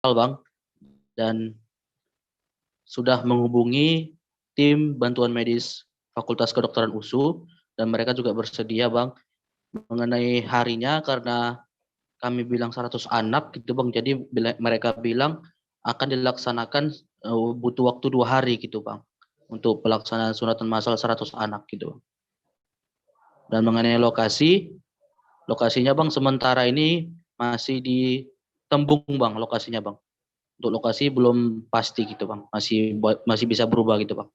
Bang, dan sudah menghubungi tim bantuan medis Fakultas Kedokteran USU, dan mereka juga bersedia Bang mengenai harinya, karena kami bilang 100 anak gitu Bang, jadi mereka bilang akan dilaksanakan butuh waktu 2 hari gitu Bang untuk pelaksanaan sunatan massal 100 anak gitu. Dan mengenai lokasinya Bang sementara ini masih di Tembung Bang lokasinya Bang. Untuk lokasi belum pasti gitu Bang, masih bisa berubah gitu Bang.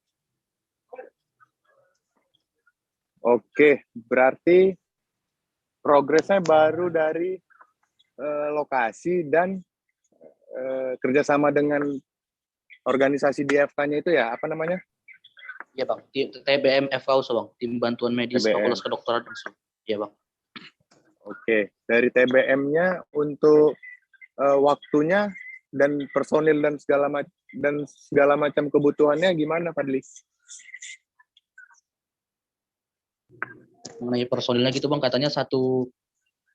Oke, berarti progresnya baru dari lokasi dan kerjasama dengan organisasi DFK-nya itu ya, apa namanya? Iya Bang, TBM FKUSU Bang, Tim Bantuan Medis Fakultas Kedokteran USU. Iya Bang. Oke, dari TBM-nya untuk waktunya dan personil dan segala macam kebutuhannya gimana, Fadli? Mengenai personilnya gitu Bang, katanya satu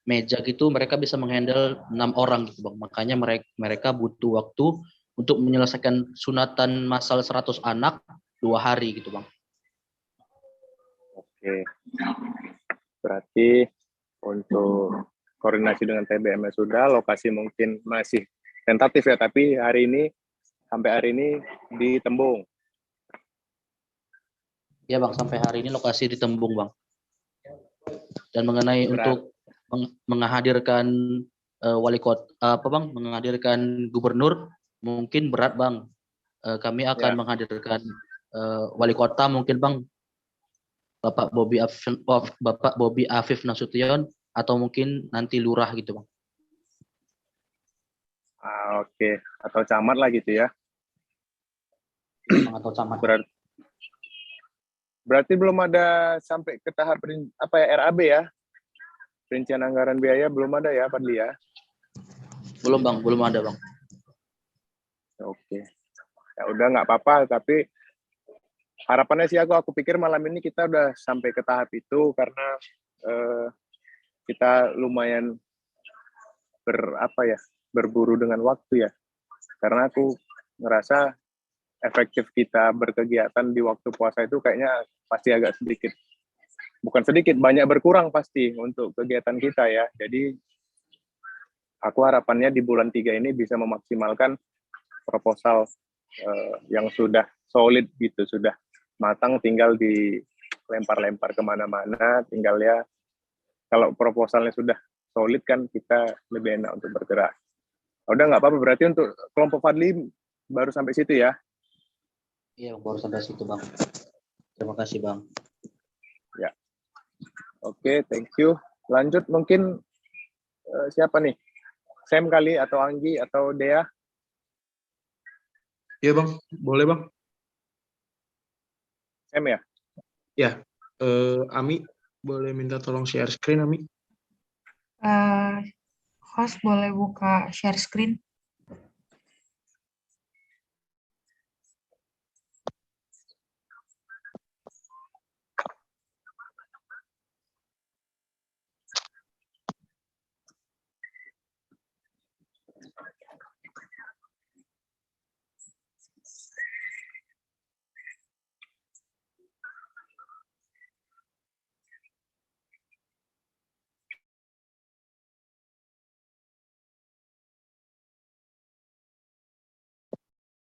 meja gitu mereka bisa menghandle 6 orang gitu Bang. Makanya mereka butuh waktu untuk menyelesaikan sunatan massal 100 anak 2 hari gitu Bang. Oke, berarti untuk koordinasi dengan TBM sudah, lokasi mungkin masih tentatif ya, tapi sampai hari ini di Tembung. Ya Bang, sampai hari ini lokasi di Tembung Bang. Dan mengenai untuk menghadirkan wali kota menghadirkan gubernur mungkin berat Bang. Kami akan menghadirkan wali kota mungkin Bang, Bapak Bobby Afif Nasution, atau mungkin nanti lurah gitu Bang. Oke, atau camat lah gitu ya. Atau camat. Berarti belum ada sampai ke tahap RAB ya? Rincian anggaran biaya belum ada ya, Fadli ya? Belum Bang, belum ada Bang. Oke. Ya udah nggak apa-apa, tapi harapannya sih aku pikir malam ini kita udah sampai ke tahap itu karena kita lumayan berburu dengan waktu ya. Karena aku ngerasa efektif kita berkegiatan di waktu puasa itu kayaknya pasti agak sedikit, bukan sedikit, banyak berkurang pasti untuk kegiatan kita ya. Jadi aku harapannya di bulan 3 ini bisa memaksimalkan proposal yang sudah solid gitu, sudah matang, tinggal dilempar-lempar kemana-mana, tinggal ya kalau proposalnya sudah solid kan kita lebih enak untuk bergerak. Udah nggak apa-apa, berarti untuk kelompok Fadli baru sampai situ ya? Iya, baru sampai situ Bang. Terima kasih Bang. Ya. Oke, thank you. Lanjut mungkin siapa nih? Sam kali, atau Anggi, atau Dea? Iya Bang, boleh Bang. Sam ya? Ya, Ami, boleh minta tolong share screen Ami? Host boleh buka share screen?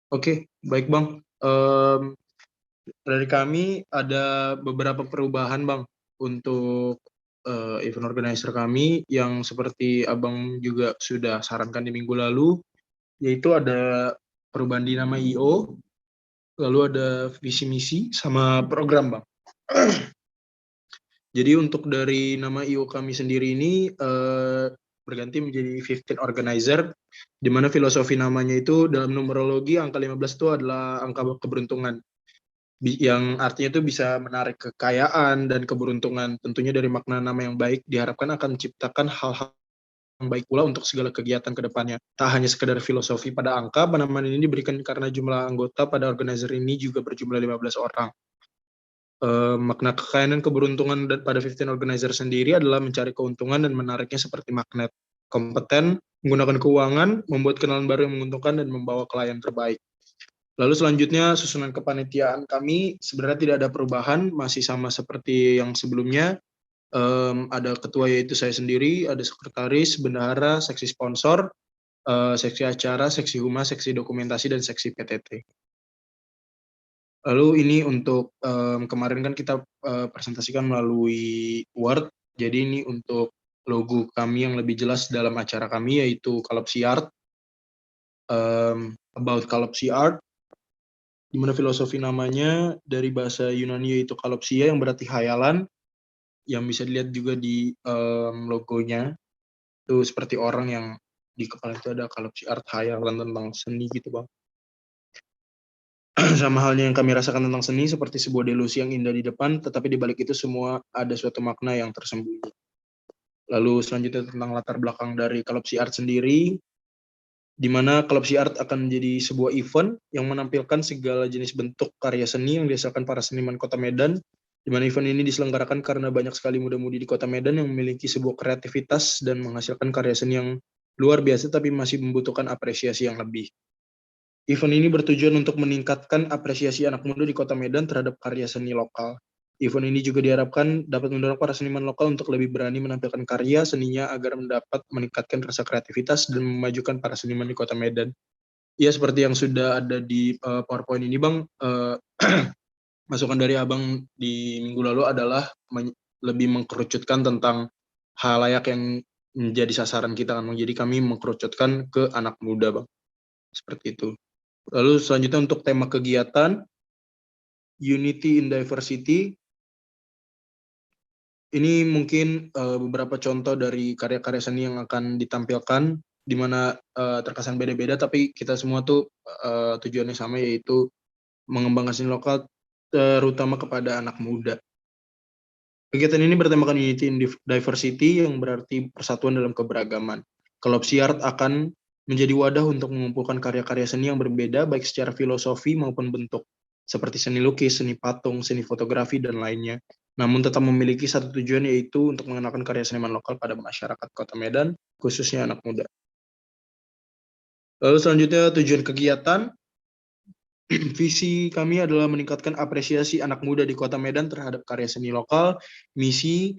Oke, baik Bang. Dari kami ada beberapa perubahan Bang untuk event organizer kami yang seperti Abang juga sudah sarankan di minggu lalu, yaitu ada perubahan di nama I.O., lalu ada visi misi sama program Bang. Jadi untuk dari nama I.O. kami sendiri ini berganti menjadi 15 organizer, di mana filosofi namanya itu dalam numerologi angka 15 itu adalah angka keberuntungan, yang artinya itu bisa menarik kekayaan dan keberuntungan. Tentunya dari makna nama yang baik diharapkan akan menciptakan hal-hal yang baik pula untuk segala kegiatan ke depannya. Tak hanya sekedar filosofi pada angka, penamaan ini diberikan karena jumlah anggota pada organizer ini juga berjumlah 15 orang. Makna kekayaan dan keberuntungan pada 15 organizer sendiri adalah mencari keuntungan dan menariknya seperti magnet. kompeten, menggunakan keuangan, membuat kenalan baru yang menguntungkan, dan membawa klien terbaik. Lalu selanjutnya susunan kepanitiaan kami sebenarnya tidak ada perubahan, masih sama seperti yang sebelumnya. Ada ketua yaitu saya sendiri, ada sekretaris, bendahara, seksi sponsor, seksi acara, seksi humas, seksi dokumentasi, dan seksi PTT. Lalu ini untuk kemarin kan kita presentasikan melalui Word, jadi ini untuk logo kami yang lebih jelas dalam acara kami yaitu Kalopsi Art, about Kalopsi Art, di mana filosofi namanya dari bahasa Yunani yaitu kalopsia yang berarti hayalan, yang bisa dilihat juga di logonya itu seperti orang yang di kepala itu ada kalopsi art, hayalan tentang seni gitu bang. Sama halnya yang kami rasakan tentang seni seperti sebuah delusi yang indah di depan, tetapi di balik itu semua ada suatu makna yang tersembunyi. Lalu selanjutnya tentang latar belakang dari kalopsi art sendiri, di mana Kalopsi Art akan menjadi sebuah event yang menampilkan segala jenis bentuk karya seni yang dihasilkan para seniman Kota Medan, di mana event ini diselenggarakan karena banyak sekali muda-mudi di Kota Medan yang memiliki sebuah kreativitas dan menghasilkan karya seni yang luar biasa tapi masih membutuhkan apresiasi yang lebih. Event ini bertujuan untuk meningkatkan apresiasi anak muda di Kota Medan terhadap karya seni lokal. Event ini juga diharapkan dapat mendorong para seniman lokal untuk lebih berani menampilkan karya seninya agar dapat meningkatkan rasa kreativitas dan memajukan para seniman di Kota Medan. Ya, seperti yang sudah ada di PowerPoint ini, Bang, masukan dari Abang di minggu lalu adalah lebih mengkerucutkan tentang halayak yang menjadi sasaran kita, kan, Bang. Jadi kami mengkerucutkan ke anak muda, Bang. Seperti itu. Lalu selanjutnya untuk tema kegiatan, Unity in Diversity. Ini mungkin beberapa contoh dari karya-karya seni yang akan ditampilkan, di mana terkesan beda-beda, tapi kita semua tuh tujuannya sama, yaitu mengembangkan seni lokal, terutama kepada anak muda. Kegiatan ini bertemakan Unity in Diversity, yang berarti persatuan dalam keberagaman. Kalopsi Art akan menjadi wadah untuk mengumpulkan karya-karya seni yang berbeda, baik secara filosofi maupun bentuk, seperti seni lukis, seni patung, seni fotografi, dan lainnya. Namun tetap memiliki satu tujuan, yaitu untuk mengenalkan karya seniman lokal pada masyarakat Kota Medan, khususnya anak muda. Lalu selanjutnya tujuan kegiatan. Visi kami adalah meningkatkan apresiasi anak muda di Kota Medan terhadap karya seni lokal. Misi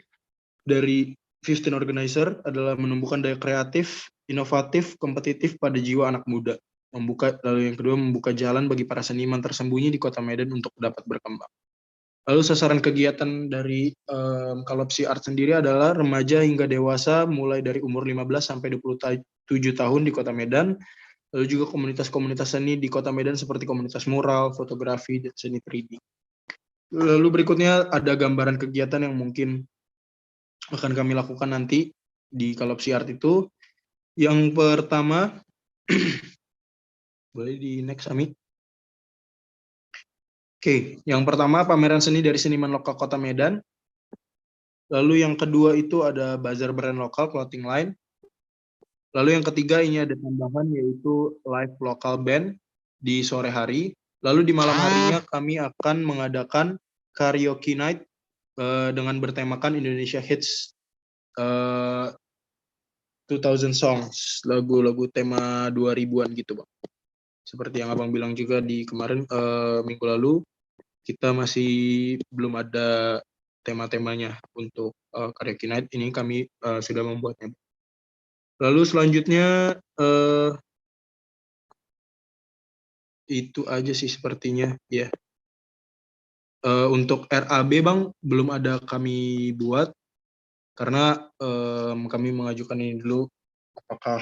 dari 15 Organizer adalah menumbuhkan daya kreatif, inovatif, kompetitif pada jiwa anak muda. Lalu yang kedua, membuka jalan bagi para seniman tersembunyi di Kota Medan untuk dapat berkembang. Lalu sasaran kegiatan dari Kalopsi Art sendiri adalah remaja hingga dewasa mulai dari umur 15 sampai 27 tahun di Kota Medan. Lalu juga komunitas-komunitas seni di Kota Medan seperti komunitas mural, fotografi, dan seni 3D. Lalu berikutnya ada gambaran kegiatan yang mungkin akan kami lakukan nanti di Kalopsi Art itu. Yang pertama, boleh di next, Ami. Oke, yang pertama pameran seni dari seniman lokal Kota Medan. Lalu yang kedua itu ada bazar brand lokal, clothing line. Lalu yang ketiga ini ada tambahan yaitu live local band di sore hari. Lalu di malam harinya kami akan mengadakan karaoke night dengan bertemakan Indonesia Hits 2000 songs, lagu-lagu tema 2000-an gitu, Bang. Seperti yang Abang bilang juga di kemarin minggu lalu, kita masih belum ada tema-temanya untuk karaoke night. Ini kami sudah membuatnya. Lalu selanjutnya itu aja sih sepertinya ya. Untuk RAB, Bang, belum ada kami buat karena kami mengajukan ini dulu apakah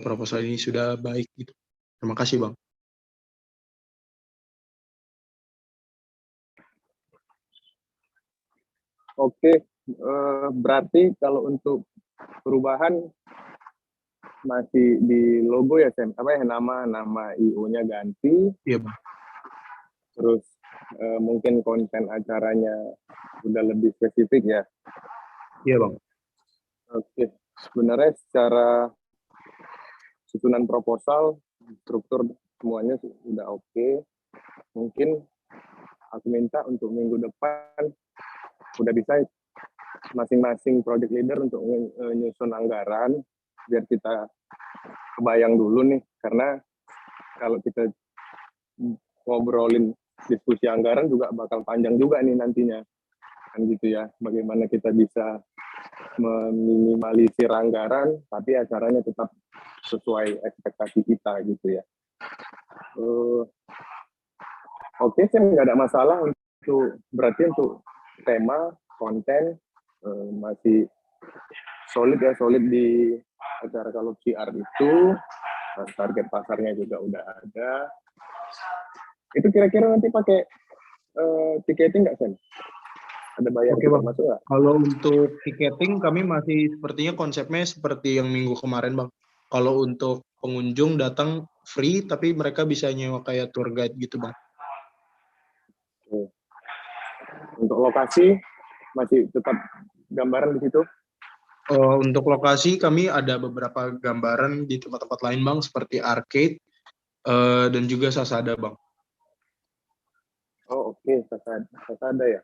proposal ini sudah baik gitu. Terima kasih, Bang. Oke, berarti kalau untuk perubahan masih di logo ya, Sam? Apa ya, nama IO-nya ganti, Iya, Bang. terus mungkin konten acaranya udah lebih spesifik ya. Iya, Bang. Oke, sebenarnya secara susunan proposal, struktur semuanya sudah oke. Mungkin aku minta untuk minggu depan udah bisa masing-masing project leader untuk nyusun anggaran, biar kita kebayang dulu nih, karena kalau kita ngobrolin diskusi anggaran juga bakal panjang juga nih nantinya, kan gitu ya. Bagaimana kita bisa meminimalisir anggaran, tapi acaranya tetap sesuai ekspektasi kita gitu ya. Oke, saya nggak ada masalah berarti untuk tema, konten masih solid ya, solid di acara kalau QR itu. Target pasarnya juga udah ada. Itu kira-kira nanti pakai tiketing nggak, Sen? Ada bayar Oke, Bang. masuk nggak? Kalau untuk tiketing kami masih sepertinya konsepnya seperti yang minggu kemarin, Bang. Kalau untuk pengunjung datang free, tapi mereka bisa nyewa kayak tour guide gitu, Bang. Untuk lokasi masih tetap gambaran di situ? Untuk lokasi kami ada beberapa gambaran di tempat-tempat lain, Bang, seperti arcade dan juga Sasada, Bang. Oh, oke. Sasada ya?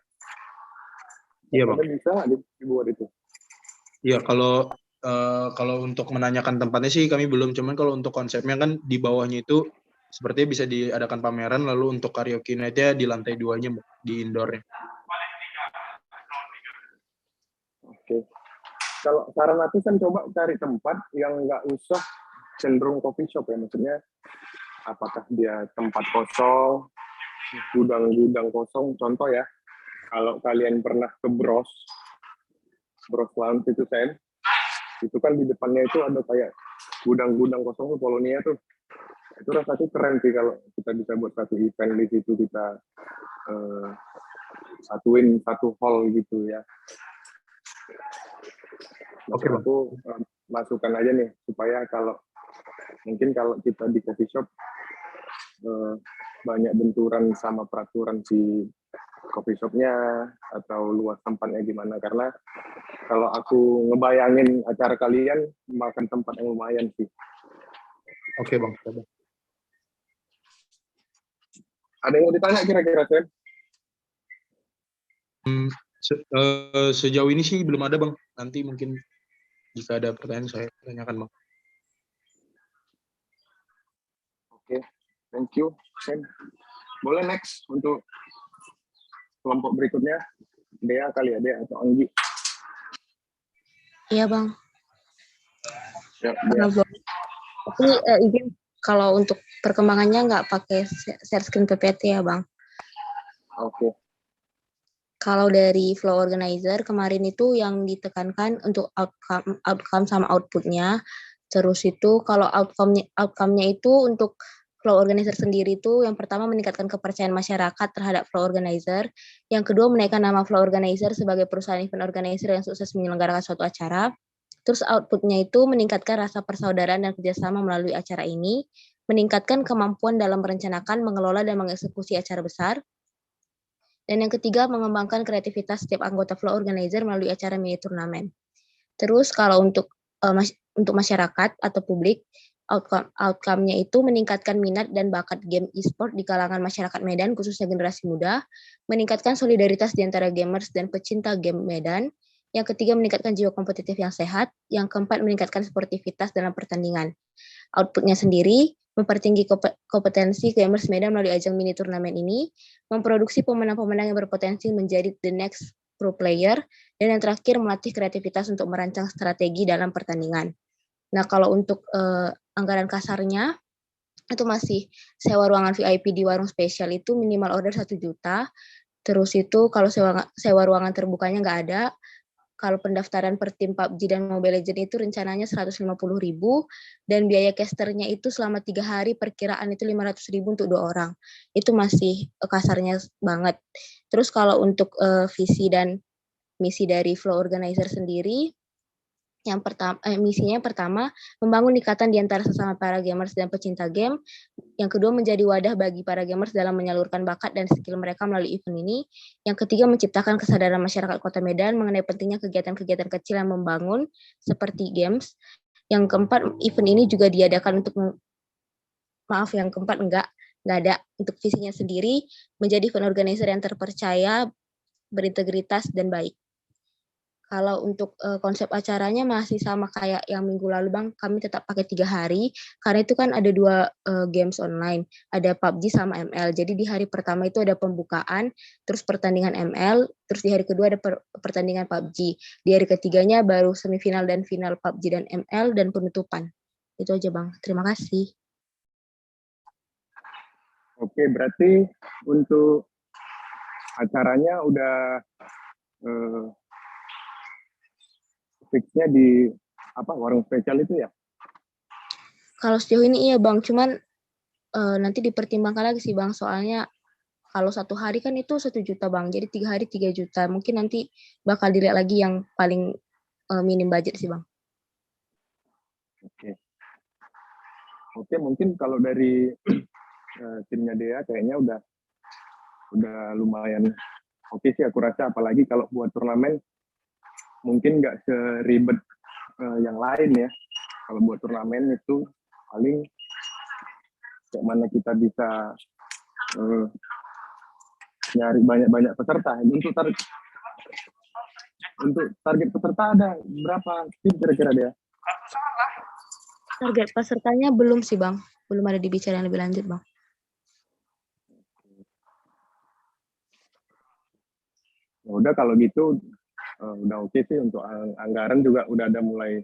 Iya, Bang. Sasada bisa nggak dibuat itu? Iya, kalau untuk menanyakan tempatnya sih kami belum, cuman kalau untuk konsepnya kan di bawahnya itu sepertinya bisa diadakan pameran, lalu untuk karaoke night-nya di lantai 2-nya, di indoor-nya. Oke. Kalau saran aku kan coba cari tempat yang nggak usah cenderung coffee shop ya, maksudnya apakah dia tempat kosong, gudang-gudang kosong. Contoh ya, kalau kalian pernah ke Bros Lounge itu, Sen, itu kan di depannya itu ada kayak gudang-gudang kosong tuh, Polonia tuh. Itu rasanya keren sih kalau kita bisa buat satu event di situ, kita satuin satu hall gitu ya. Oke, Bang. Aku masukkan aja nih, supaya mungkin kalau kita di coffee shop banyak benturan sama peraturan si coffee shopnya atau luas tempatnya gimana, karena kalau aku ngebayangin acara kalian makan tempat yang lumayan sih. Oke, Bang. Ada yang mau ditanya kira-kira, Sen? Sejauh ini sih belum ada, Bang. Nanti mungkin jika ada pertanyaan saya tanyakan, Bang. Oke, thank you, Sen. Boleh next untuk kelompok berikutnya, Dea kali ya, Dea atau Anggi? Iya, Bang. Ya, Dea. Tapi izin kalau untuk perkembangannya nggak pakai share screen PPT ya, Bang. Oke. Kalau dari flow organizer kemarin itu yang ditekankan untuk outcome sama outputnya. Terus itu kalau outcome-nya itu untuk flow organizer sendiri itu yang pertama meningkatkan kepercayaan masyarakat terhadap flow organizer. Yang kedua menaikkan nama flow organizer sebagai perusahaan event organizer yang sukses menyelenggarakan suatu acara. Terus outputnya itu meningkatkan rasa persaudaraan dan kerjasama melalui acara ini, meningkatkan kemampuan dalam merencanakan, mengelola, dan mengeksekusi acara besar. Dan yang ketiga, mengembangkan kreativitas setiap anggota flow organizer melalui acara mini turnamen. Terus kalau untuk masyarakat atau publik, outcome-nya itu meningkatkan minat dan bakat game e-sport di kalangan masyarakat Medan, khususnya generasi muda, meningkatkan solidaritas di antara gamers dan pecinta game Medan. Yang ketiga, meningkatkan jiwa kompetitif yang sehat. Yang keempat, meningkatkan sportivitas dalam pertandingan. Outputnya sendiri, mempertinggi kompetensi gamers Medan melalui ajang mini turnamen ini, memproduksi pemenang-pemenang yang berpotensi menjadi the next pro player, dan yang terakhir melatih kreativitas untuk merancang strategi dalam pertandingan. Nah, kalau untuk anggaran kasarnya, itu masih sewa ruangan VIP di warung spesial itu minimal order 1 juta, terus itu kalau sewa ruangan terbukanya nggak ada. Kalau pendaftaran per tim PUBG dan Mobile Legends itu rencananya 150.000 dan biaya casternya itu selama 3 hari perkiraan itu 500.000 untuk 2 orang. Itu masih kasarnya banget. Terus kalau untuk visi dan misi dari Flow Organizer sendiri, misinya yang pertama membangun ikatan di antara sesama para gamers dan pecinta game. Yang kedua, menjadi wadah bagi para gamers dalam menyalurkan bakat dan skill mereka melalui event ini. Yang ketiga, menciptakan kesadaran masyarakat Kota Medan mengenai pentingnya kegiatan-kegiatan kecil yang membangun seperti games. Yang keempat, event ini juga diadakan untuk yang keempat enggak ada. Untuk visinya sendiri, menjadi event organizer yang terpercaya, berintegritas dan baik. Kalau untuk konsep acaranya masih sama kayak yang minggu lalu Bang, kami tetap pakai 3 hari, karena itu kan ada 2 games online, ada PUBG sama ML. Jadi di hari pertama itu ada pembukaan, terus pertandingan ML, terus di hari kedua ada pertandingan PUBG. Di hari ketiganya baru semifinal dan final PUBG dan ML dan penutupan. Itu aja Bang, terima kasih. Oke, berarti untuk acaranya udah fixnya di warung spesial itu ya? Kalau sejauh ini iya Bang, cuman nanti dipertimbangkan lagi sih Bang, soalnya kalau 1 hari kan itu 1 juta Bang, jadi 3 hari 3 juta. Mungkin nanti bakal dilihat lagi yang paling minim budget sih Bang. Oke. Oke, mungkin kalau dari timnya Dea kayaknya udah lumayan oke sih aku rasa, apalagi kalau buat turnamen mungkin nggak seribet yang lain ya. Kalau buat turnamen itu paling kayak mana kita bisa nyari banyak-banyak peserta. Untuk target peserta ada berapa tim kira-kira dia? Target pesertanya belum sih Bang, belum ada dibicarain lebih lanjut Bang. Ya udah kalau gitu udah oke sih. Untuk anggaran juga udah ada mulai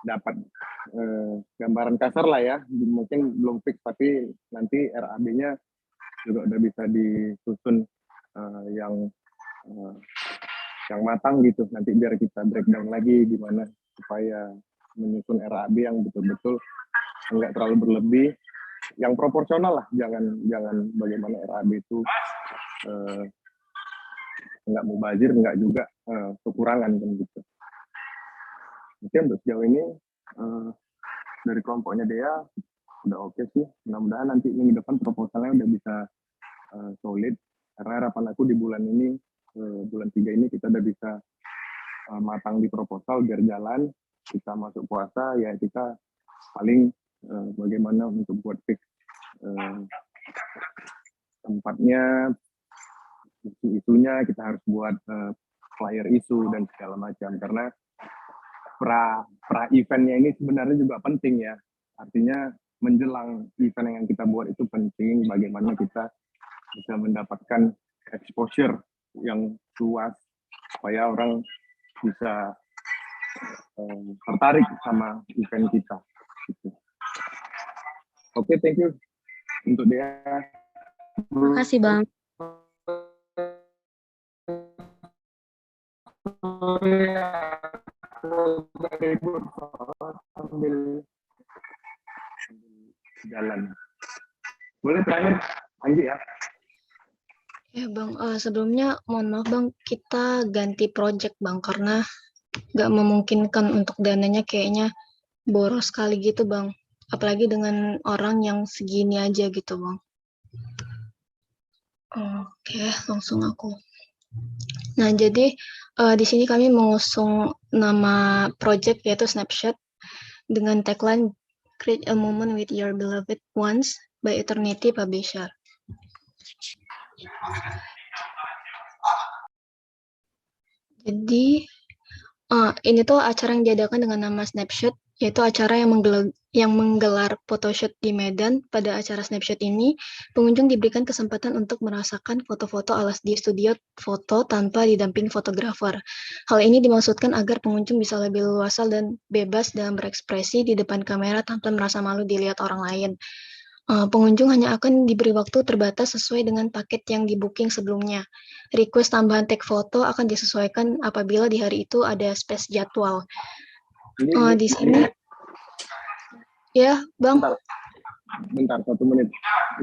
dapat gambaran kasar lah ya. Mungkin belum fix tapi nanti RAB-nya juga udah bisa disusun yang matang gitu. Nanti biar kita breakdown lagi gimana supaya menyusun RAB yang betul-betul enggak terlalu berlebih, yang proporsional lah. Jangan bagaimana RAB itu enggak mubazir, enggak juga kekurangan kan gitu. Oke, untuk sejauh ini dari kelompoknya Dea udah oke sih. Mudah-mudahan nanti minggu depan proposalnya udah bisa solid, karena harapan aku di bulan ini, bulan 3 ini kita udah bisa matang di proposal biar jalan. Kita masuk puasa ya, kita paling bagaimana untuk buat fix tempatnya, isu-isunya, kita harus buat flyer isu dan segala macam, karena pra eventnya ini sebenarnya juga penting ya. Artinya menjelang event yang kita buat itu penting, bagaimana kita bisa mendapatkan exposure yang luas supaya orang bisa tertarik sama event kita. Gitu. Oke, thank you untuk dia. Terima kasih Bang. Sambil jalan. Boleh terakhir, Anggi ya. Ya Bang, sebelumnya mohon maaf Bang, kita ganti project Bang, karena nggak memungkinkan untuk dananya, kayaknya boros sekali gitu Bang. Apalagi dengan orang yang segini aja gitu Bang. Oke, langsung aku. Nah, jadi di sini kami mengusung nama project yaitu Snapshot dengan tagline Create a Moment with Your Beloved Ones by Eternity Publisher. Jadi ini tuh acara yang diadakan dengan nama Snapshot, yaitu acara yang menggelar photoshoot di Medan. Pada acara Snapshot ini, pengunjung diberikan kesempatan untuk merasakan foto-foto alas di studio foto tanpa didampingi fotografer. Hal ini dimaksudkan agar pengunjung bisa lebih luasa dan bebas dalam berekspresi di depan kamera tanpa merasa malu dilihat orang lain. Pengunjung hanya akan diberi waktu terbatas sesuai dengan paket yang di-booking sebelumnya. Request tambahan tag foto akan disesuaikan apabila di hari itu ada space jadwal. Di sini, ya Bang. Bentar, 1 menit.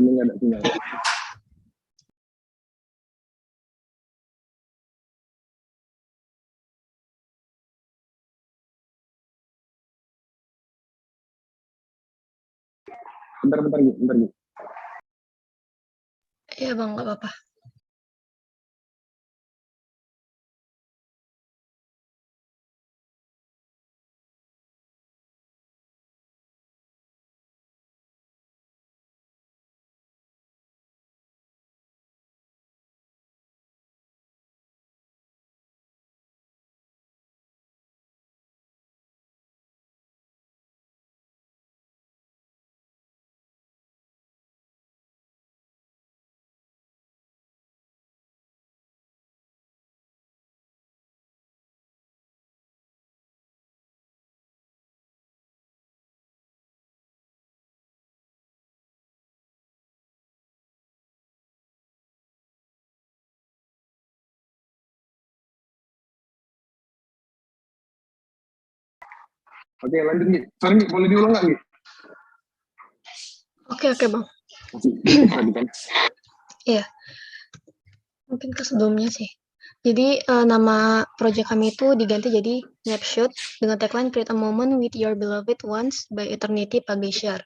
Ini nggak ada sinyal. Bentar, Gi. Ya Bang, nggak apa-apa. Oke, lanjut nih. Sorry, Gi, boleh diulang nggak, Gi? Oke, Bang. Masih dikit tadi kan. Iya, mungkin ke sebelumnya sih. Jadi nama proyek kami itu diganti jadi Snapshot dengan tagline Create a Moment with Your Beloved Ones by Eternity Publisher.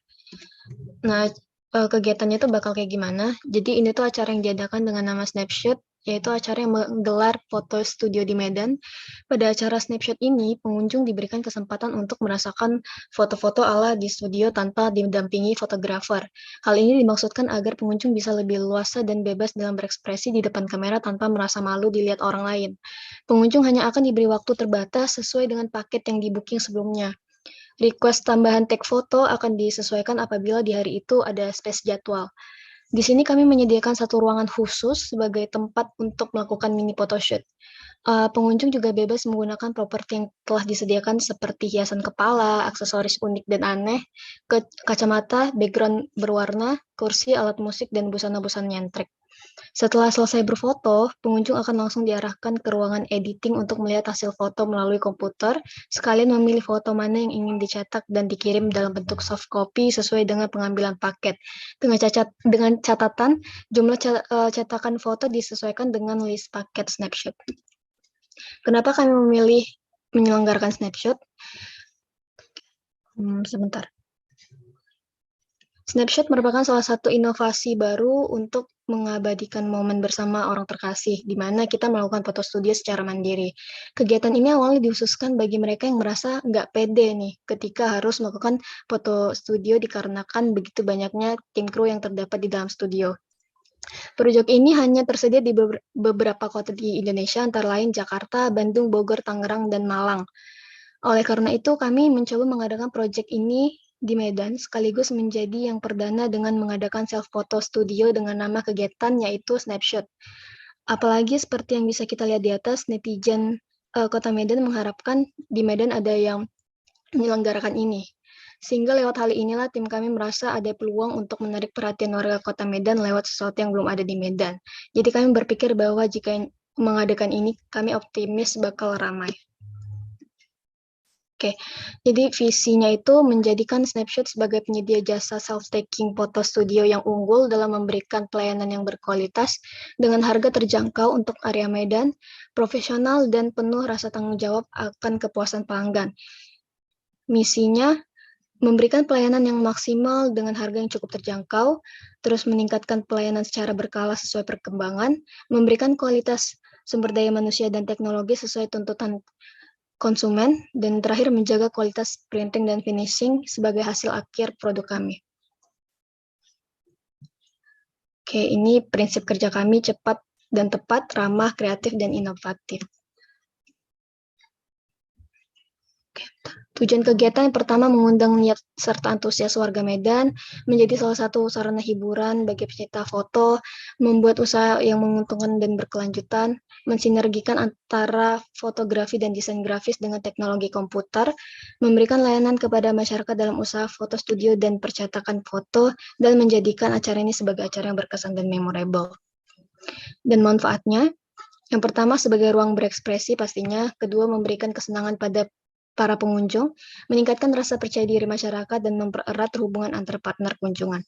Nah, kegiatannya itu bakal kayak gimana? Jadi ini tuh acara yang diadakan dengan nama Snapshot, yaitu acara yang menggelar foto studio di Medan. Pada acara Snapshot ini, pengunjung diberikan kesempatan untuk merasakan foto-foto ala di studio tanpa didampingi fotografer. Hal ini dimaksudkan agar pengunjung bisa lebih luasa dan bebas dalam berekspresi di depan kamera tanpa merasa malu dilihat orang lain. Pengunjung hanya akan diberi waktu terbatas sesuai dengan paket yang di-booking sebelumnya. Request tambahan tag foto akan disesuaikan apabila di hari itu ada space jadwal. Di sini kami menyediakan satu ruangan khusus sebagai tempat untuk melakukan mini photoshoot. Pengunjung juga bebas menggunakan properti yang telah disediakan seperti hiasan kepala, aksesoris unik dan aneh, kacamata, background berwarna, kursi, alat musik, dan busana-busana nyentrik. Setelah selesai berfoto, pengunjung akan langsung diarahkan ke ruangan editing untuk melihat hasil foto melalui komputer, sekalian memilih foto mana yang ingin dicetak dan dikirim dalam bentuk soft copy sesuai dengan pengambilan paket. Dengan catatan, jumlah cetakan foto disesuaikan dengan list paket snapshot. Kenapa kami memilih menyelenggarakan snapshot? Sebentar. Snapshot merupakan salah satu inovasi baru untuk mengabadikan momen bersama orang terkasih, di mana kita melakukan foto studio secara mandiri. Kegiatan ini awalnya dikhususkan bagi mereka yang merasa nggak pede nih, ketika harus melakukan foto studio dikarenakan begitu banyaknya tim kru yang terdapat di dalam studio. Proyek ini hanya tersedia di beberapa kota di Indonesia, antara lain Jakarta, Bandung, Bogor, Tangerang, dan Malang. Oleh karena itu, kami mencoba mengadakan proyek ini di Medan, sekaligus menjadi yang perdana dengan mengadakan self-photo studio dengan nama kegiatan yaitu Snapshot. Apalagi seperti yang bisa kita lihat di atas, netizen Kota Medan mengharapkan di Medan ada yang menyelenggarakan ini. Sehingga lewat hal inilah tim kami merasa ada peluang untuk menarik perhatian warga Kota Medan lewat sesuatu yang belum ada di Medan. Jadi kami berpikir bahwa jika mengadakan ini, kami optimis bakal ramai. Oke, jadi visinya itu menjadikan Snapshot sebagai penyedia jasa self-taking foto studio yang unggul dalam memberikan pelayanan yang berkualitas dengan harga terjangkau untuk area Medan, profesional, dan penuh rasa tanggung jawab akan kepuasan pelanggan. Misinya memberikan pelayanan yang maksimal dengan harga yang cukup terjangkau, terus meningkatkan pelayanan secara berkala sesuai perkembangan, memberikan kualitas sumber daya manusia dan teknologi sesuai tuntutan konsumen, dan terakhir menjaga kualitas printing dan finishing sebagai hasil akhir produk kami. Oke, ini prinsip kerja kami: cepat dan tepat, ramah, kreatif, dan inovatif. Tujuan kegiatan yang pertama mengundang niat serta antusias warga Medan, menjadi salah satu sarana hiburan bagi pecinta foto, membuat usaha yang menguntungkan dan berkelanjutan, mensinergikan antara fotografi dan desain grafis dengan teknologi komputer, memberikan layanan kepada masyarakat dalam usaha foto studio dan percetakan foto, dan menjadikan acara ini sebagai acara yang berkesan dan memorable. Dan manfaatnya, yang pertama sebagai ruang berekspresi pastinya, kedua memberikan kesenangan pada para pengunjung, meningkatkan rasa percaya diri masyarakat, dan mempererat hubungan antar partner kunjungan.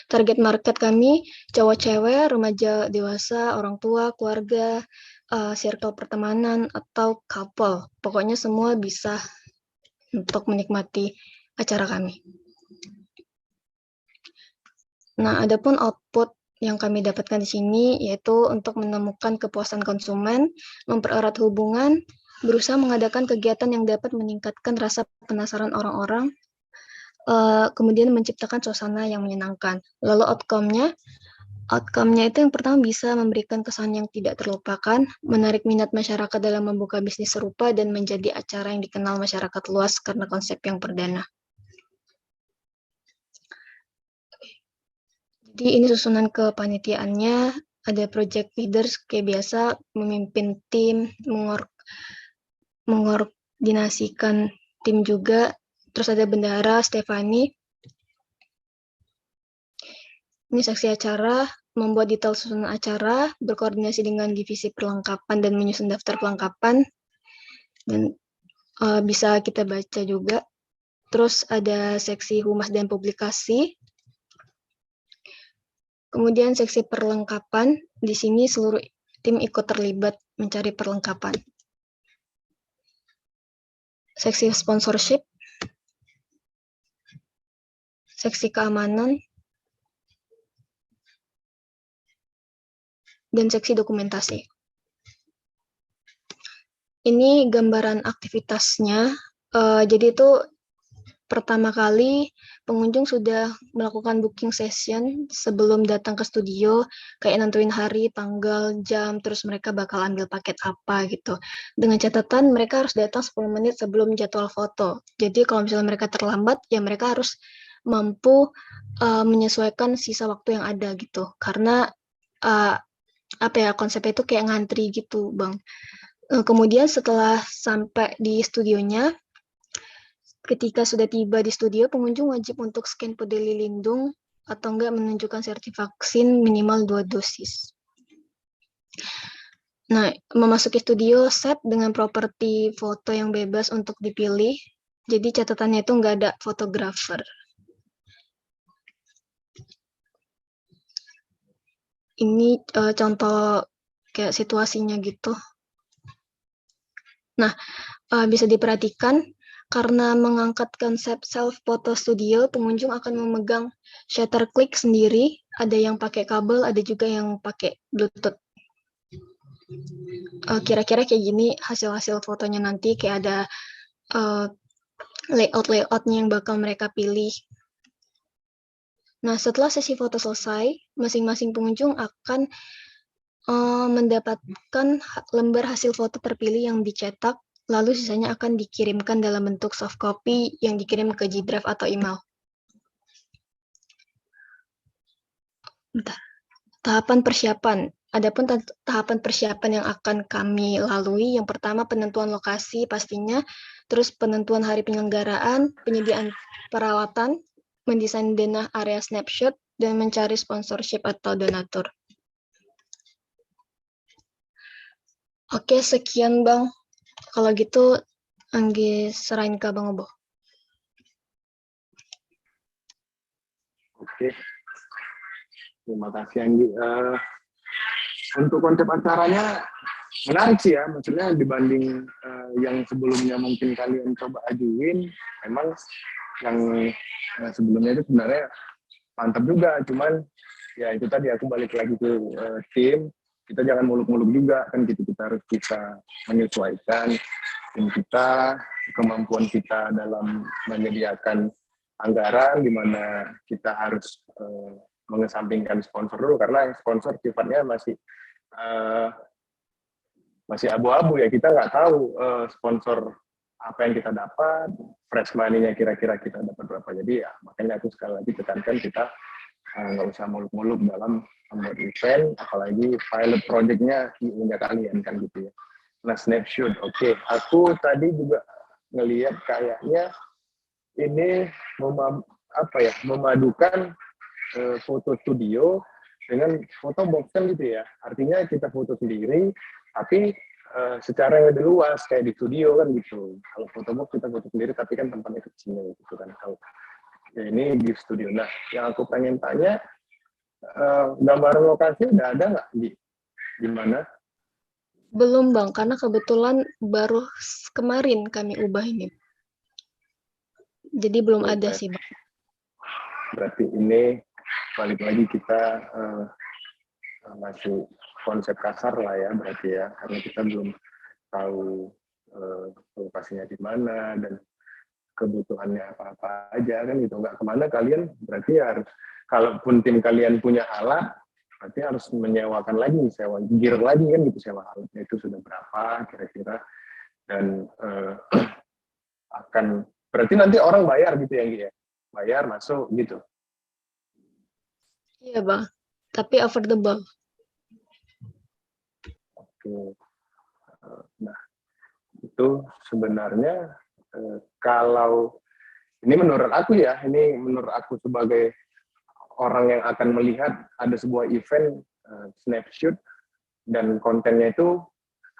Target market kami, cowok-cewek, remaja dewasa, orang tua, keluarga, circle pertemanan, atau couple. Pokoknya semua bisa untuk menikmati acara kami. Nah, adapun output yang kami dapatkan di sini, yaitu untuk menemukan kepuasan konsumen, mempererat hubungan, berusaha mengadakan kegiatan yang dapat meningkatkan rasa penasaran orang-orang, kemudian menciptakan suasana yang menyenangkan. Lalu outcome-nya itu yang pertama bisa memberikan kesan yang tidak terlupakan, menarik minat masyarakat dalam membuka bisnis serupa, dan menjadi acara yang dikenal masyarakat luas karena konsep yang perdana. Jadi ini susunan kepanitiaannya, ada project leaders kayak biasa, memimpin tim, mengordinasikan tim juga. Terus ada bendahara Stefani. Ini seksi acara, membuat detail susunan acara, berkoordinasi dengan divisi perlengkapan dan menyusun daftar perlengkapan. Dan bisa kita baca juga. Terus ada seksi humas dan publikasi. Kemudian seksi perlengkapan. Di sini seluruh tim ikut terlibat mencari perlengkapan. Seksi sponsorship. Seksi keamanan. Dan seksi dokumentasi. Ini gambaran aktivitasnya. Jadi itu pertama kali pengunjung sudah melakukan booking session sebelum datang ke studio, kayak nentuin hari, tanggal, jam, terus mereka bakal ambil paket apa gitu. Dengan catatan mereka harus datang 10 menit sebelum jadwal foto. Jadi kalau misalnya mereka terlambat, ya mereka harus mampu menyesuaikan sisa waktu yang ada gitu. Karena konsepnya itu kayak ngantri gitu, Bang. Kemudian setelah sampai di studionya, ketika sudah tiba di studio, pengunjung wajib untuk scan peduli lindung atau enggak menunjukkan sertifikat vaksin minimal 2 dosis. Nah, memasuki studio set dengan properti foto yang bebas untuk dipilih. Jadi catatannya itu enggak ada fotografer. Ini contoh kayak situasinya gitu. Nah, bisa diperhatikan karena mengangkat konsep self-photo studio, pengunjung akan memegang shutter click sendiri. Ada yang pakai kabel, ada juga yang pakai Bluetooth. Kira-kira kayak gini hasil-hasil fotonya nanti, kayak ada layout-layoutnya yang bakal mereka pilih. Nah, setelah sesi foto selesai, masing-masing pengunjung akan mendapatkan lembar hasil foto terpilih yang dicetak, lalu sisanya akan dikirimkan dalam bentuk soft copy yang dikirim ke G-Drive atau email. Tahapan persiapan. Adapun tahapan persiapan yang akan kami lalui, yang pertama penentuan lokasi pastinya, terus penentuan hari penyelenggaraan, penyediaan peralatan, mendesain denah area snapshot, dan mencari sponsorship atau donatur. Oke, sekian Bang. Kalau gitu, Anggi serahin ke Bang Obo. Oke, terima kasih Anggi. Untuk konsep acaranya menarik sih ya, maksudnya dibanding yang sebelumnya mungkin kalian coba ajuin, memang yang sebelumnya itu sebenarnya mantap juga, cuman ya itu tadi aku balik lagi ke tim, kita jangan muluk-muluk juga kan gitu, kita harus bisa menyesuaikan tim kita, kemampuan kita dalam menyediakan anggaran, di mana kita harus mengesampingkan sponsor dulu, karena sponsor sifatnya masih abu-abu ya, kita nggak tahu sponsor apa yang kita dapat, fresh money-nya kira-kira kita dapat berapa. Jadi ya makanya aku sekali lagi tekankan kita nggak usah muluk-muluk dalam membuat event, apalagi pilot project-nya punya kalian kan gitu ya. Nah, snapshot, oke. Aku tadi juga ngelihat kayaknya ini memadukan foto studio dengan foto box kan gitu ya. Artinya kita foto sendiri, tapi secara yang lebih luas kayak di studio kan gitu. Kalau foto box kita foto sendiri, tapi kan tempatnya kecil gitu kan. Kalau ya ini di studio. Nah, yang aku pengen tanya, gambaran lokasi udah ada nggak di mana? Belum Bang, karena kebetulan baru kemarin kami ubah ini. Jadi belum ada sih Bang. Berarti ini balik lagi kita masih konsep kasar lah ya berarti ya, karena kita belum tahu lokasinya di mana dan kebutuhannya apa aja kan gitu. Nggak kemana kalian berarti harus, kalaupun tim kalian punya alat, berarti harus menyewakan lagi, sewa gear lagi kan gitu, sewa alatnya itu sudah berapa kira-kira, dan akan berarti nanti orang bayar gitu ya, bayar masuk gitu. Iya Bang, tapi affordable. Oke. Nah, itu sebenarnya kalau ini menurut aku ya, ini menurut aku sebagai orang yang akan melihat ada sebuah event snapshot dan kontennya itu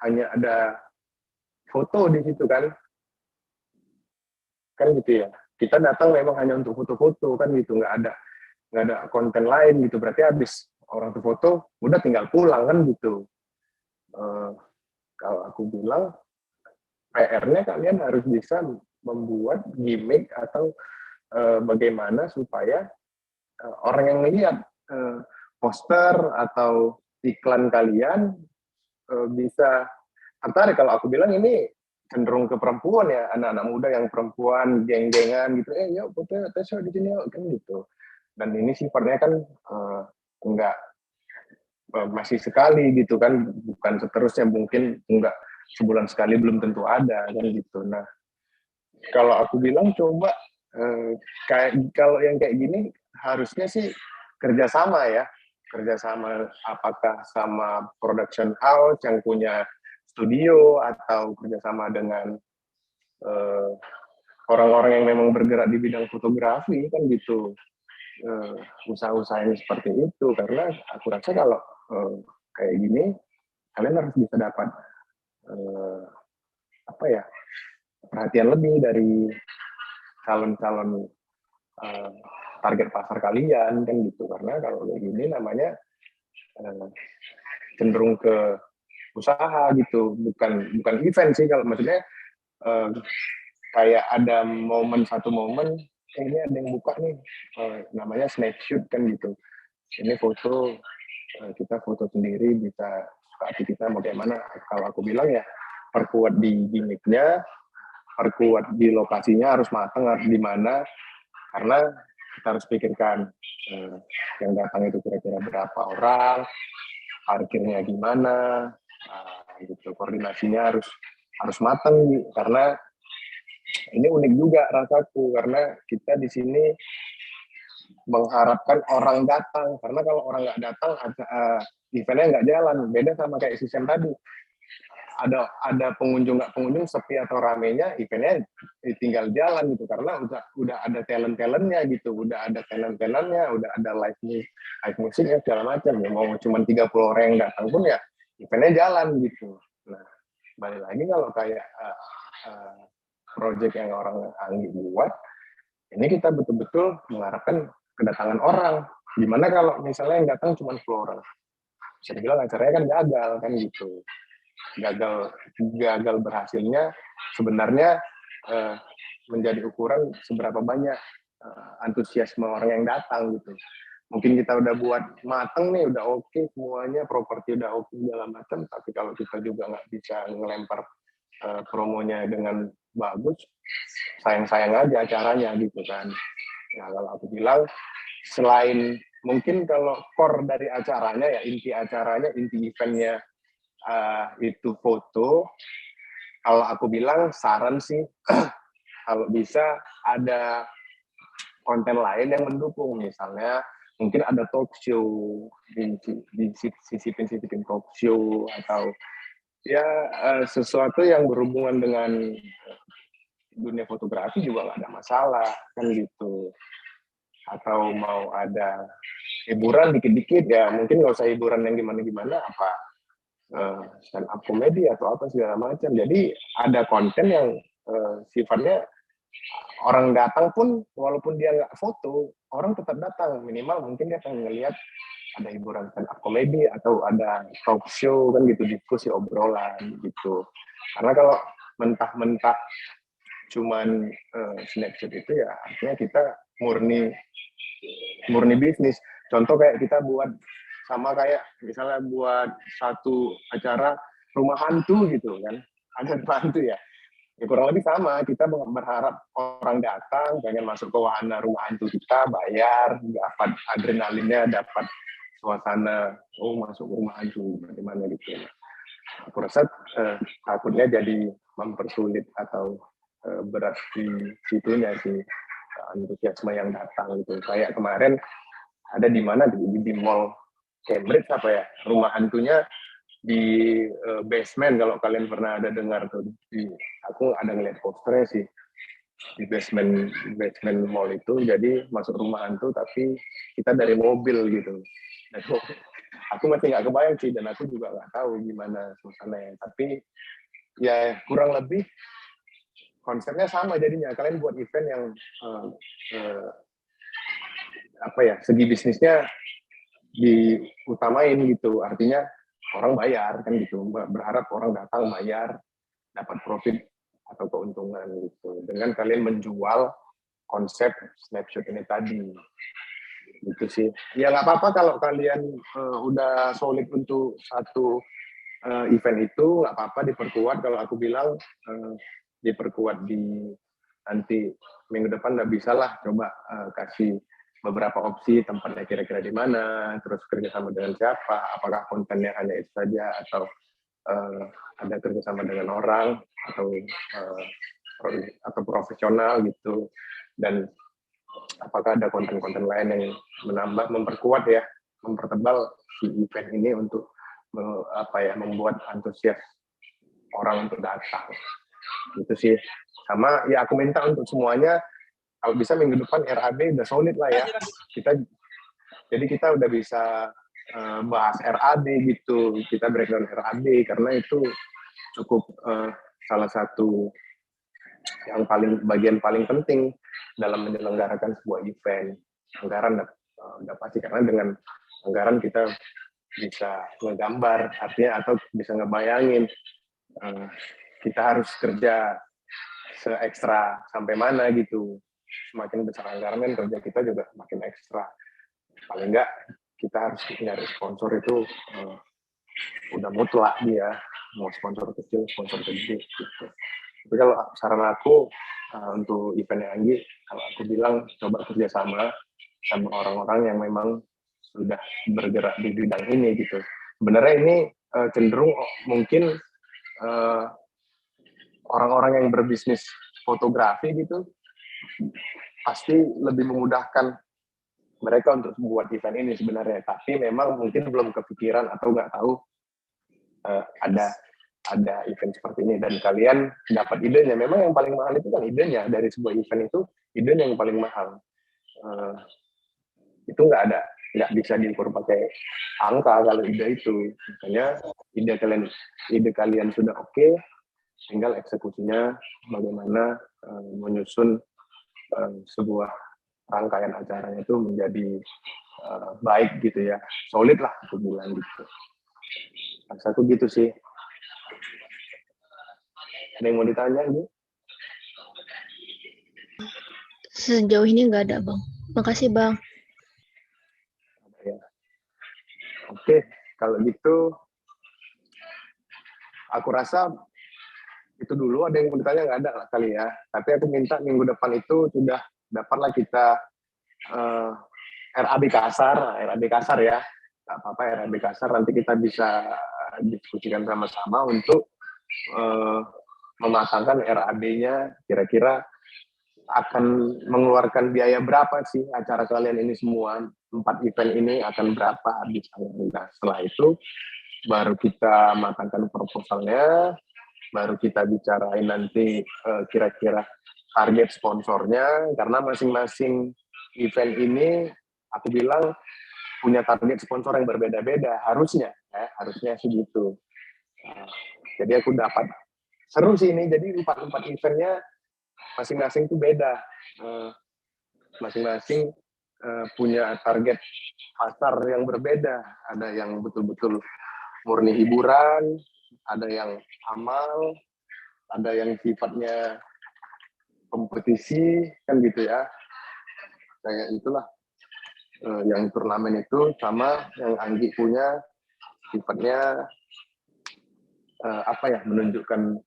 hanya ada foto di situ kan, kan gitu ya. Kita datang memang hanya untuk foto-foto kan gitu, nggak ada konten lain gitu. Berarti habis orang tuh foto, udah tinggal pulang kan gitu. Kalau aku bilang PR-nya kalian harus bisa membuat gimmick atau bagaimana supaya orang yang melihat poster atau iklan kalian bisa tertarik. Kalau aku bilang ini cenderung ke perempuan ya, anak-anak muda yang perempuan geng-gengan gitu, yuk foto Tesho di sini yuk, kan gitu. Dan ini sifatnya kan enggak masih sekali gitu kan, bukan seterusnya, mungkin enggak sebulan sekali, belum tentu ada kan gitu. Nah, kalau aku bilang coba kayak kalau yang kayak gini harusnya sih kerjasama ya, kerjasama apakah sama production house yang punya studio atau kerjasama dengan orang-orang yang memang bergerak di bidang fotografi kan gitu, usaha-usaha yang seperti itu. Karena aku rasa kalau kayak gini kalian harus bisa dapat apa ya, perhatian lebih dari calon-calon target pasar kalian kan gitu. Karena kalau kayak gini namanya cenderung ke usaha gitu, bukan event sih. Kalau maksudnya kayak ada satu momen ini ada yang buka nih namanya snapshot kan gitu, ini foto kita foto sendiri, bisa hati kita mau kayak mana. Kalau aku bilang ya perkuat di gimmicknya, perkuat di lokasinya, harus matang, harus di mana, karena kita harus pikirkan yang datang itu kira-kira berapa orang, parkirnya gimana, gitu, koordinasinya harus matang. Karena ini unik juga rasaku, karena kita di sini mengharapkan orang datang, karena kalau orang nggak datang eventnya nggak jalan. Beda sama kayak season tadi, ada pengunjung nggak pengunjung, sepi atau ramenya, eventnya tinggal jalan gitu, karena udah ada talentnya gitu, udah ada talentnya, udah ada live musiknya segala macam. Ya mau cuma 30 orang yang datang pun ya eventnya jalan gitu. Nah, balik lagi kalau kayak project yang orang Anggi buat, ini kita betul-betul mengharapkan kedatangan orang. Gimana kalau misalnya yang datang cuma 10 orang? Bisa dibilang acaranya kan gagal kan gitu. Gagal berhasilnya sebenarnya menjadi ukuran seberapa banyak antusiasme orang yang datang gitu. Mungkin kita udah buat mateng nih, udah oke semuanya, properti udah oke segala macam, tapi kalau kita juga nggak bisa ngelempar promonya dengan bagus, sayang-sayang aja acaranya gitu kan. Nah, kalau aku bilang selain mungkin kalau core dari acaranya ya, inti acaranya, inti eventnya itu foto, kalau aku bilang saran sih kalau bisa ada konten lain yang mendukung, misalnya mungkin ada talk show, sisipin talk show, atau ya sesuatu yang berhubungan dengan dunia fotografi juga nggak ada masalah kan gitu. Atau mau ada hiburan dikit-dikit ya, mungkin nggak usah hiburan yang gimana-gimana, apa stand up komedi atau apa segala macam. Jadi ada konten yang sifatnya orang datang pun walaupun dia nggak foto, orang tetap datang, minimal mungkin dia akan ngelihat ada hiburan stand up komedi atau ada talk show kan gitu, diskusi obrolan gitu. Karena kalau mentah-mentah cuman snapshot itu ya artinya kita murni bisnis. Contoh kayak kita buat sama kayak misalnya buat satu acara rumah hantu gitu kan, ada hantu ya kurang lebih sama. Kita berharap orang datang pengen masuk ke wahana rumah hantu kita, bayar, dapat adrenalinnya, dapat suasana masuk ke rumah hantu bagaimana gitu. Aku rasa takutnya jadi mempersulit atau berat di situnya sih, antusiasme yang datang gitu. Kayak kemarin ada di mana di mall Cambridge apa ya, rumah hantunya di basement. Kalau kalian pernah ada dengar tuh, aku ada ngeliat posternya sih di basement mall itu. Jadi masuk rumah hantu tapi kita dari mobil gitu. Dan aku masih nggak kebayang sih, dan aku juga nggak tahu gimana suasananya. Tapi ya kurang lebih konsepnya sama jadinya. Kalian buat event yang apa ya, segi bisnisnya diutamain gitu. Artinya orang bayar kan gitu. Berharap orang datang bayar, dapat profit atau keuntungan gitu. Dengan kalian menjual konsep snapshot ini tadi. Gitu sih. Ya nggak apa-apa kalau kalian udah solid untuk satu event itu, nggak apa-apa diperkuat. Kalau aku bilang diperkuat di nanti minggu depan nggak bisa lah, coba kasih beberapa opsi tempatnya kira-kira di mana, terus kerjasama dengan siapa, apakah kontennya hanya itu saja atau ada kerjasama dengan orang atau profesional gitu, dan apakah ada konten-konten lain yang menambah, memperkuat ya, mempertebal si event ini untuk membuat antusias orang untuk datang. Itu sih. Sama ya aku minta untuk semuanya kalau bisa minggu depan RAB udah solid lah ya. Jadi kita udah bisa bahas RAB gitu. Kita breakdown RAB karena itu cukup salah satu yang bagian paling penting dalam menyelenggarakan sebuah event. Anggaran udah pasti, karena dengan anggaran kita bisa ngegambar, artinya atau bisa ngebayangin kita harus kerja se-ekstra sampai mana gitu. Semakin besar anggaran kan kerja kita juga makin ekstra. Paling enggak kita harus nyari sponsor itu udah mutlak dia, mau sponsor kecil, sponsor gede gitu. Tapi kalau saran aku untuk eventnya Anggi, kalau aku bilang coba kerjasama sama orang-orang yang memang sudah bergerak di bidang ini gitu. Sebenarnya ini cenderung mungkin orang-orang yang berbisnis fotografi gitu pasti lebih memudahkan mereka untuk membuat event ini sebenarnya. Tapi memang mungkin belum kepikiran atau nggak tahu ada event seperti ini, dan kalian dapat idenya. Memang yang paling mahal itu kan idenya. Dari sebuah event itu idenya yang paling mahal. Itu nggak bisa diukur pakai angka kalau ide itu. Makanya ide kalian sudah oke, tinggal eksekusinya bagaimana menyusun sebuah rangkaian acaranya itu menjadi baik gitu ya, solid lah aku bilang gitu. Satu gitu sih. Ada yang mau ditanya Bu? Sejauh ini nggak ada, Bang. Makasih, Bang. Ya. Oke, kalau gitu aku rasa itu dulu. Ada yang mau ditanya? Nggak ada lah kali ya. Tapi aku minta minggu depan itu sudah dapatlah kita RAB kasar ya. Nggak apa-apa RAB kasar, nanti kita bisa diskusikan sama-sama untuk memasangkan RAB-nya kira-kira akan mengeluarkan biaya berapa sih acara kalian ini semua, 4 event ini akan berapa habisnya. Nah, setelah itu baru kita matangkan proposalnya, baru kita bicarain nanti kira-kira target sponsornya, karena masing-masing event ini aku bilang punya target sponsor yang berbeda-beda, harusnya sih gitu. Jadi aku dapat seru sih ini, jadi 4 eventnya masing-masing itu beda, masing-masing punya target pasar yang berbeda. Ada yang betul-betul murni hiburan, ada yang amal, ada yang sifatnya kompetisi kan gitu ya, kayak itulah yang turnamen itu. Sama yang Anggi punya sifatnya menunjukkan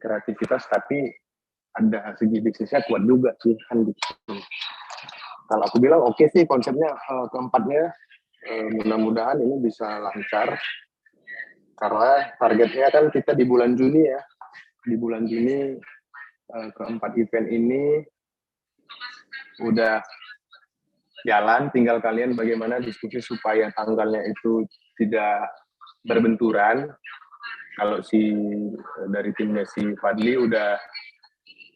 kreativitas tapi ada segi bisnisnya kuat juga sih kan gitu. Kalau aku bilang oke sih konsepnya keempatnya, mudah-mudahan ini bisa lancar karena targetnya kan kita di bulan Juni ya. Di bulan Juni keempat event ini udah jalan, tinggal kalian bagaimana diskusi supaya tanggalnya itu tidak berbenturan. Kalau dari timnya si Fadli udah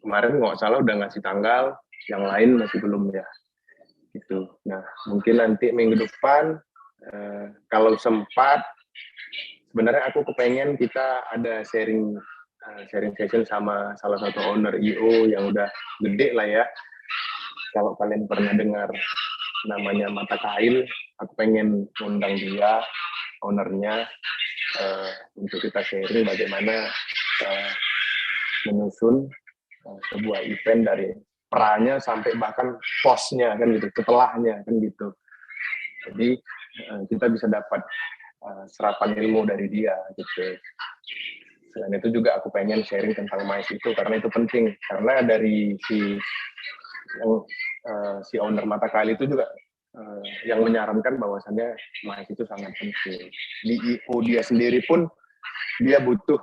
kemarin nggak salah udah ngasih tanggal, yang lain masih belum ya. Gitu. Nah, mungkin nanti minggu depan kalau sempat, sebenarnya aku kepengen kita ada sharing sharing session sama salah satu owner IO yang udah gede lah ya. Kalau kalian pernah dengar namanya Mata Kail, aku pengen undang dia, ownernya, untuk kita sharing bagaimana menyusun sebuah event dari pranya sampai bahkan postnya kan gitu, setelahnya kan gitu. Jadi kita bisa dapat serapan ilmu dari dia gitu. Selain itu juga aku pengen sharing tentang MICE itu karena itu penting, karena dari si owner Mata Kail itu juga yang menyarankan bahwasannya MICE itu sangat penting. Di IO dia sendiri pun dia butuh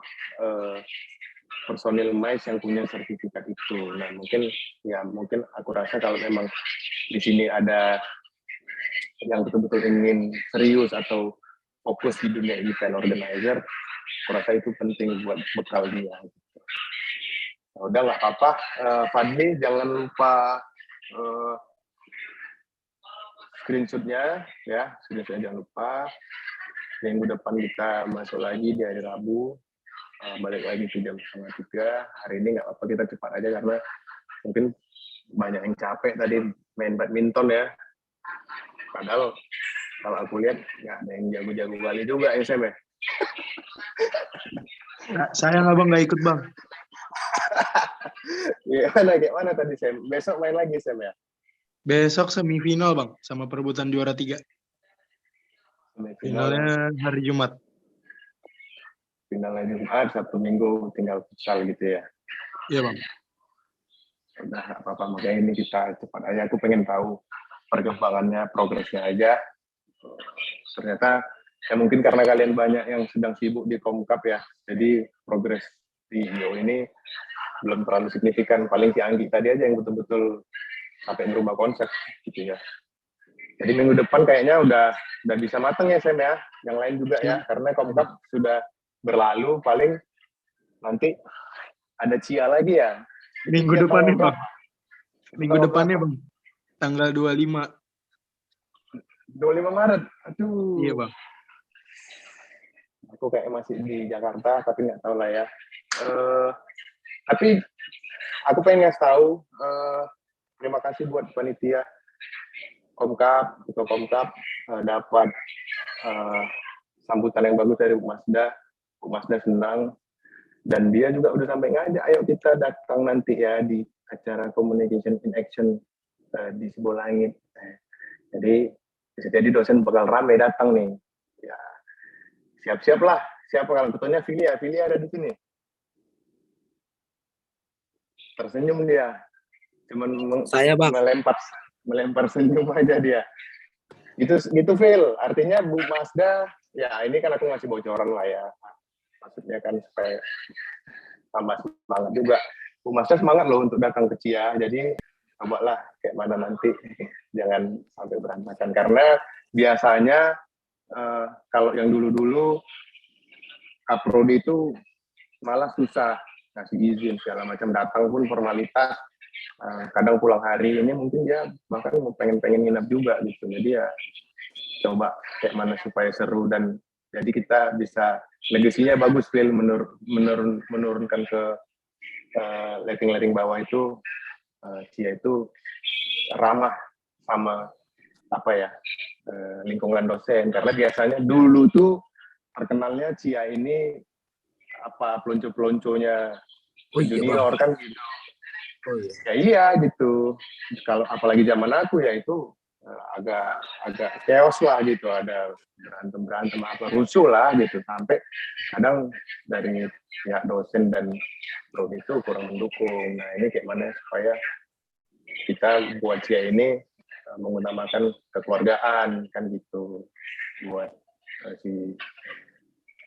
personil MICE yang punya sertifikat itu. Nah mungkin aku rasa kalau memang di sini ada yang betul-betul ingin serius atau fokus di dunia event organizer, aku rasa itu penting buat bekal dia. Nah, udah nggak apa-apa, Fadli jangan lupa screenshotnya ya, jangan lupa. Minggu depan kita masuk lagi di hari Rabu, balik lagi ke jam 2:30. Hari ini nggak apa-apa, kita cepat aja karena mungkin banyak yang capek tadi main badminton ya. Padahal kalau aku lihat nggak ada yang jago-jago kali juga ya Sam ya. Sayang abang nggak ikut bang. Gimana tadi Sam? Besok main lagi Sam ya? Besok semifinal bang, sama perebutan juara 3. Finalnya hari Jumat. Finalnya Jumat, Sabtu Minggu tinggal futsal gitu ya? Iya bang. Udah apa-apa, makanya ini kita cepat aja. Aku pengen tahu perkembangannya, progresnya aja. Ternyata ya mungkin karena kalian banyak yang sedang sibuk di Komkap ya, jadi progres di IO ini belum terlalu signifikan. Paling si Anggi tadi aja yang betul-betul sampai merubah konsep gitu ya. Jadi minggu depan kayaknya udah bisa mateng ya Sam ya, yang lain juga ya, karena Komkap sudah berlalu, paling nanti ada Cia lagi ya. Minggu depannya bang. Minggu depannya bang. Tanggal 25. 25 Maret. Aduh. Iya bang. Aku kayak masih di Jakarta, tapi nggak tahu lah ya. Tapi aku pengen ngasih tahu, terima kasih buat panitia Komkap, ketua Komkap, dapat sambutan yang bagus dari Bu Masda. Bu Masda senang, dan dia juga udah sampai ngajak, ayo kita datang nanti ya di acara Communication in Action di Sibolangit. Jadi bisa jadi dosen bakal rame datang nih. Ya, siap-siap lah. Siapa kalau ketuanya Vili ada di sini. Tersenyum dia. Cuman saya bang melempar senyum aja dia. Gitu Phil. Artinya Bu Masda, ya ini kan aku ngasih bocoran lah ya. Maksudnya kan supaya tambah semangat juga. Bu Masda semangat loh untuk datang ke Cia. Jadi cobalah kayak mana nanti. Jangan sampai berantakan. Karena biasanya kalau yang dulu-dulu Kaprodi itu malah susah ngasih izin segala macam, datang pun formalitas, kadang pulang hari. Ini mungkin dia bahkan pengen nginap juga gitu. Jadi ya coba kayak mana supaya seru, dan jadi kita bisa legasinya bagus, Phil, menurunkan ke letting bawah itu, Cia itu ramah sama lingkungan dosen, karena biasanya dulu tuh terkenalnya Cia ini pelonco-pelonconya junior kan gitu. Oh, iya. Ya iya gitu. Kalau apalagi zaman aku ya itu agak chaos lah gitu, ada berantem rusuh lah gitu, sampai kadang dari pihak dosen dan prodi itu kurang mendukung. Nah ini kayak mana supaya kita buat Cia ini mengutamakan kekeluargaan kan gitu, buat si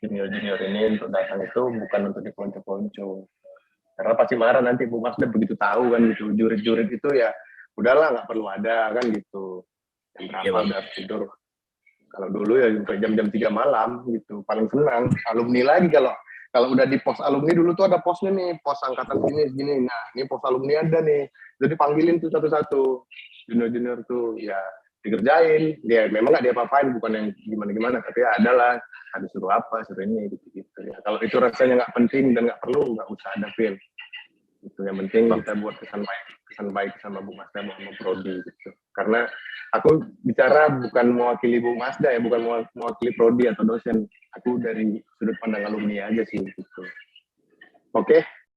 junior ini untuk datang itu bukan untuk dipelonco-pelonco, karena pasti marah nanti Bu Masda begitu tahu kan gitu. Jurid itu ya udahlah nggak perlu ada kan gitu, jam berapa udah tidur. Kalau dulu ya sampai jam 3 malam gitu, paling senang alumni lagi. Kalau udah di pos alumni dulu tuh ada posnya nih, pos angkatan segini. Nah ini pos alumni ada nih, jadi panggilin tuh satu-satu junior tuh ya dikerjain. Dia memang nggak dia apa-apain, bukan yang gimana-gimana, tapi ya adalah ada suruh apa, suruh ini gitu. Ya, kalau itu rasanya nggak penting dan nggak perlu, nggak usah ada feel. Itu yang penting kita buat kesan baik sama Bu Masda sama Prodi gitu. Karena aku bicara bukan mewakili Bu Masda ya, bukan mewakili Prodi atau dosen. Aku dari sudut pandang alumni aja sih gitu. Oke,